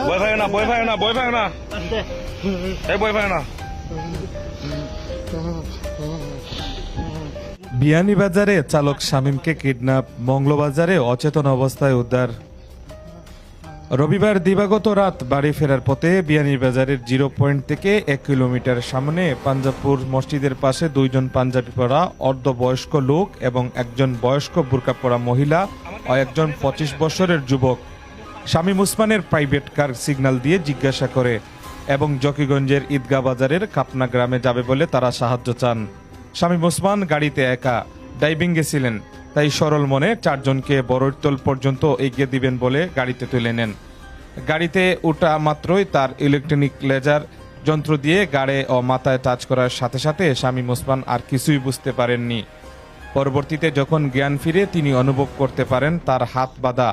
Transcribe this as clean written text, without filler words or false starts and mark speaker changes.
Speaker 1: ভয় পায় না, ভয় পায় না, ভয় পায় না, এই ভয় পায় না।
Speaker 2: বিয়ানীবাজারে চালক শামীমকে কিডন্যাপ, মংলবাজারে অচেতন অবস্থায় উদ্ধার। রবিবার দিবাগত রাত বাড়ি ফেরার পথে বিয়ানীবাজারের 0 পয়েন্ট থেকে 1 কিলোমিটার সামনে পাঞ্জাবপুর মসজিদের পাশে দুইজন পাঞ্জাবি পরা অর্ধবয়স্ক লোক এবং একজন বয়স্ক বুরকা পরা মহিলা ও একজন 25 বছরের যুবক শামীম ওসমানের প্রাইভেট কার সিগন্যাল দিয়ে জিজ্ঞাসা করে এবং জকিগঞ্জের ঈদগাহ বাজারের কাপনা গ্রামে যাবে বলে তারা সাহায্য চান। শামীম ওসমান গাড়িতে একা ড্রাইভিং গেছিলেন, তাই সরল মনে 4 জনকে বড়ইতল পর্যন্ত এগিয়ে দিবেন বলে গাড়িতে তুলে নেন। গাড়িতে ওঠা মাত্রই তার ইলেকট্রনিক লেজার যন্ত্র দিয়ে গাড়ে ও মাথায় টাচ করার সাথে সাথে শামীম ওসমান আর কিছুই বুঝতে পারেননি। পরবর্তীতে যখন জ্ঞান ফিরে তিনি অনুভব করতে পারেন তার হাত বাঁধা